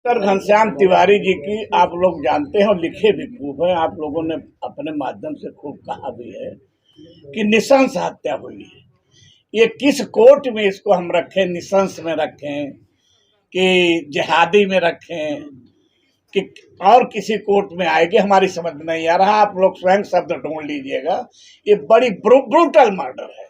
Doctor Ghanshyam Tiwari ji की आप लोग जानते हैं और लिखे भी खूब है, आप लोगों ने अपने माध्यम से खूब कहा भी है कि निशंस हत्या हुई है। ये किस कोर्ट में इसको हम रखें, निशंस में रखें कि जिहादी में रखें कि और किसी कोर्ट में आएगी, हमारी समझ में नहीं आ रहा। आप लोग स्वयं शब्द ढूंढ लीजिएगा। ये बड़ी ब्रूटल मर्डर है।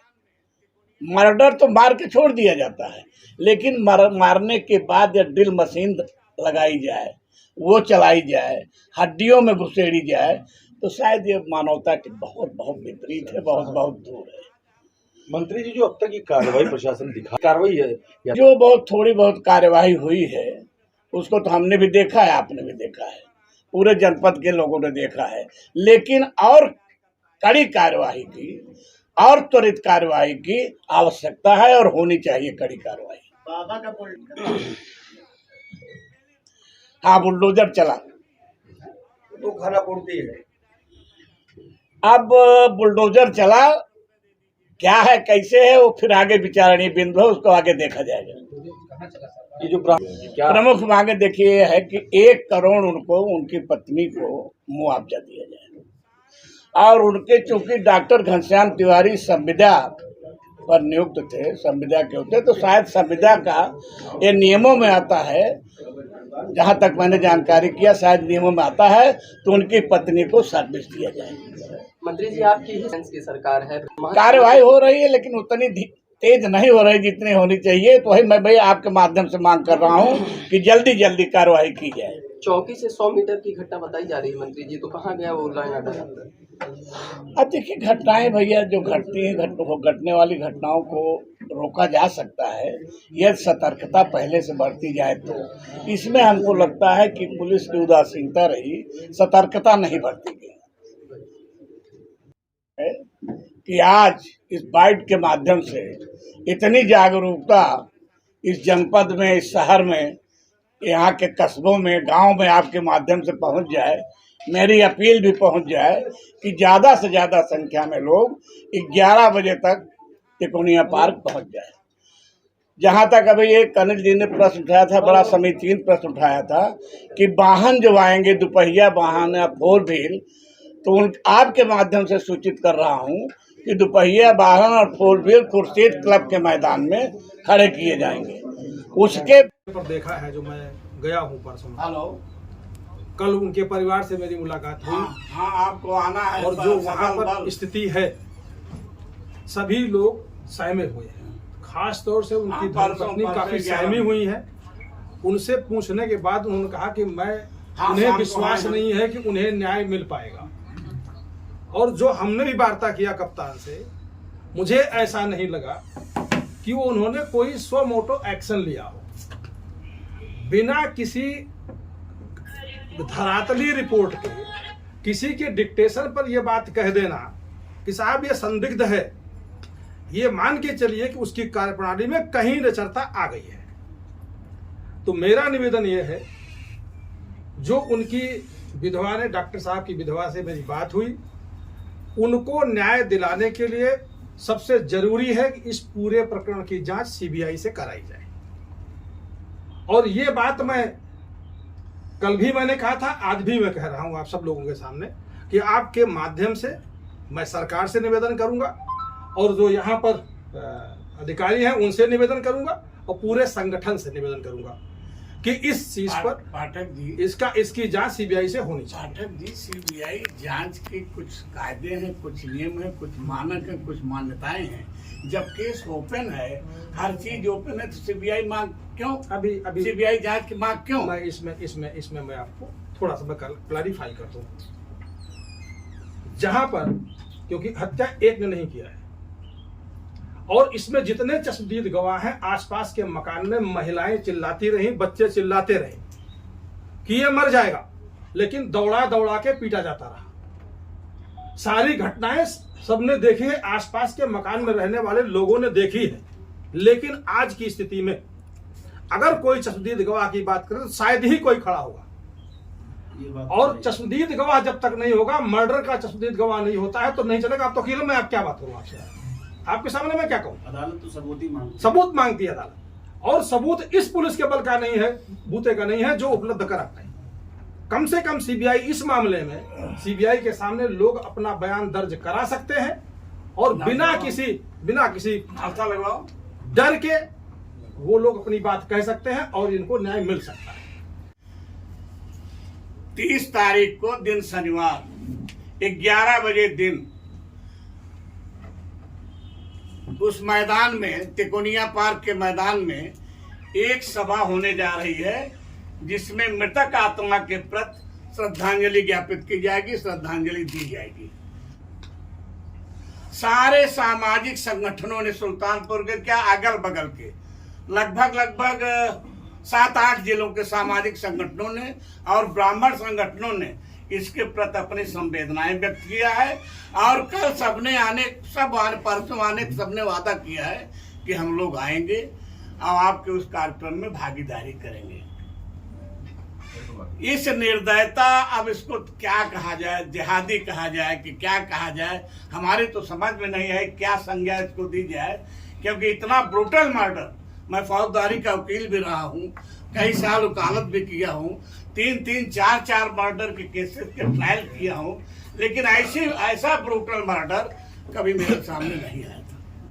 मर्डर तो मार के छोड़ दिया जाता है, लेकिन मारने के बाद जब ड्रिल मशीन लगाई जाए, वो चलाई जाए, हड्डियों में घुसेड़ी जाए, तो शायद ये मानवता के बहुत बहुत विपरीत है, बहुत बहुत दूर है। मंत्री जी, जो अब तक की कार्रवाई प्रशासन दिखा कार्रवाई है जो बहुत थोड़ी बहुत कार्यवाही हुई है उसको तो हमने भी देखा है, आपने भी देखा है, पूरे जनपद के लोगों ने देखा है, लेकिन और कड़ी कार्यवाही की और त्वरित कार्यवाही की आवश्यकता है और होनी चाहिए कड़ी कार्यवाही। हाँ, बुलडोजर चला तो खाना पूर्ति है। अब बुलडोजर चला, क्या है कैसे है वो फिर आगे विचारणीय बिंदु है, उसको आगे देखा जाएगा। ये जो प्रमुख मांगे देखिए है कि 1 करोड़ उनको, उनकी पत्नी को मुआवजा दिया जाए और उनके चूंकि डॉक्टर घनश्याम तिवारी संविदा पर नियुक्त थे, संविदा के होते, तो शायद संविदा का ये नियमों में आता है, जहां तक मैंने जानकारी किया शायद नियमों में आता है, तो उनकी पत्नी को सर्विस दिया जाए। मंत्री जी, आपकी ही सेंस की सरकार है, कार्यवाही हो रही है लेकिन उतनी तेज नहीं हो रही जितनी होनी चाहिए, तो वही मैं भाई आपके माध्यम से मांग कर रहा हूँ कि जल्दी जल्दी कार्रवाई की जाए। चौकी से 100 मीटर की घटना बताई जा रही है मंत्री जी, तो कहाँ गया वो लाइन ऑर्डर? अब देखिए, घटनाएं भैया जो घटती हैं, घटने वाली घटनाओं को रोका जा सकता है, यह सतर्कता पहले से बढ़ती जाए तो। इसमें हमको लगता है कि पुलिस की उदासीनता रही, सतर्कता नहीं बढ़ती गई कि आज इस बाइट के माध्यम से इतनी जागरूकता इस जनपद में, इस शहर में, यहाँ के कस्बों में, गांव में आपके माध्यम से पहुंच जाए। मेरी अपील भी पहुंच जाए कि ज़्यादा से ज़्यादा संख्या में लोग 11 बजे तक तिकोनिया पार्क पहुंच जाए। जहां तक अभी ये कनिल जी ने प्रश्न उठाया था, बड़ा समीचीन प्रश्न उठाया था कि वाहन जो आएंगे, दोपहिया वाहन या 4 व्हील, तो आपके माध्यम से सूचित कर रहा हूं कि दोपहिया वाहन और 4 व्हील खुर्शीद क्लब के मैदान में खड़े किए जाएंगे। उसके पर देखा है, जो मैं गया हूं परसों, हेलो, कल उनके परिवार से मेरी मुलाकात हुई। हाँ, आपको आना है। और जो वहां पर स्थिति है, सभी लोग सहमे हुए हैं, खास तौर से उनकी धर्मपत्नी काफी सहमी हुई है। उनसे पूछने के बाद उन्होंने कहा कि उन्हें विश्वास नहीं है कि उन्हें न्याय मिल पाएगा। और जो हमने भी वार्ता किया कप्तान से, मुझे ऐसा नहीं लगा कि वो उन्होंने कोई स्वमोटो एक्शन लिया हो। बिना किसी धरातली रिपोर्ट के, किसी के डिक्टेशन पर यह बात कह देना कि साहब ये संदिग्ध है, ये मान के चलिए कि उसकी कार्यप्रणाली में कहीं नचरता आ गई है। तो मेरा निवेदन यह है, जो उनकी विधवा ने, डॉक्टर साहब की विधवा से मेरी बात हुई, उनको न्याय दिलाने के लिए सबसे जरूरी है कि इस पूरे प्रकरण की जांच सीबीआई से कराई जाए। और ये बात मैं कल भी मैंने कहा था, आज भी मैं कह रहा हूं आप सब लोगों के सामने कि आपके माध्यम से मैं सरकार से निवेदन करूंगा और जो यहाँ पर अधिकारी हैं उनसे निवेदन करूंगा और पूरे संगठन से निवेदन करूंगा कि इस चीज पर पाठक जी, इसकी जांच सीबीआई से होनी चाहिए। पाठक जी, सीबीआई जांच के कुछ कायदे हैं, कुछ नियम हैं, कुछ मानक हैं, कुछ मान्यताएं हैं। जब केस ओपन है, हर चीज ओपन है, तो सीबीआई मांग क्यों? अभी सीबीआई जांच की मांग क्यों? मैं इसमें मैं आपको थोड़ा सा मैं क्लैरिफाई करता हूँ। जहां पर, क्योंकि हत्या एक ने नहीं किया है और इसमें जितने चश्मदीद गवाह हैं, आसपास के मकान में महिलाएं चिल्लाती रही, बच्चे चिल्लाते रहे कि ये मर जाएगा, लेकिन दौड़ा दौड़ा के पीटा जाता रहा। सारी घटनाएं सबने देखी है, आसपास के मकान में रहने वाले लोगों ने देखी है। लेकिन आज की स्थिति में अगर कोई चश्मदीद गवाह की बात करें तो शायद ही कोई खड़ा होगा। और चश्मदीद गवाह जब तक नहीं होगा, मर्डर का चश्मदीद गवाह नहीं होता है, तो नहीं चलेगा। आप तो वकील, मैं आप क्या बात करूं आपसे, आपके सामने मैं क्या कहूं? अदालत तो सबूत मांगती है अदालत। और सबूत इस पुलिस के बल का नहीं है, बूते का नहीं है जो उपलब्ध करा पाए। कम से कम सीबीआई इस मामले में सीबीआई के सामने लोग अपना बयान दर्ज करा सकते हैं और बिना किसी अच्छा लगवाओ डर के वो लोग अपनी बात कह सकते हैं और इनको न्याय मिल सकता है। 30 तारीख को दिन शनिवार 11 बजे दिन उस मैदान में, तिकोनिया पार्क के मैदान में एक सभा होने जा रही है जिसमें मृतक आत्मा के प्रति श्रद्धांजलि ज्ञापित की जाएगी, श्रद्धांजलि दी जाएगी। सारे सामाजिक संगठनों ने, सुल्तानपुर के क्या अगल बगल के लगभग 7-8 जिलों के सामाजिक संगठनों ने और ब्राह्मण संगठनों ने इसके प्रति अपनी संवेदनाएं व्यक्त किया है। और कल परसों आने सबने वादा किया है कि हम लोग आएंगे और आपके उस कार्यक्रम में भागीदारी करेंगे। इस निर्दयता, अब इसको क्या कहा जाए, जिहादी कहा जाए कि क्या कहा जाए, हमारे तो समझ में नहीं है क्या संज्ञा इसको दी जाए, क्योंकि इतना ब्रूटल मर्डर, मैं फौजदारी का वकील भी रहा हूँ, कई साल वकालत भी किया हूँ, 3-3, 4-4 मर्डर के केसेस के ट्रायल किया हूँ, लेकिन ऐसा ब्रूटल मर्डर कभी मेरे सामने नहीं आया।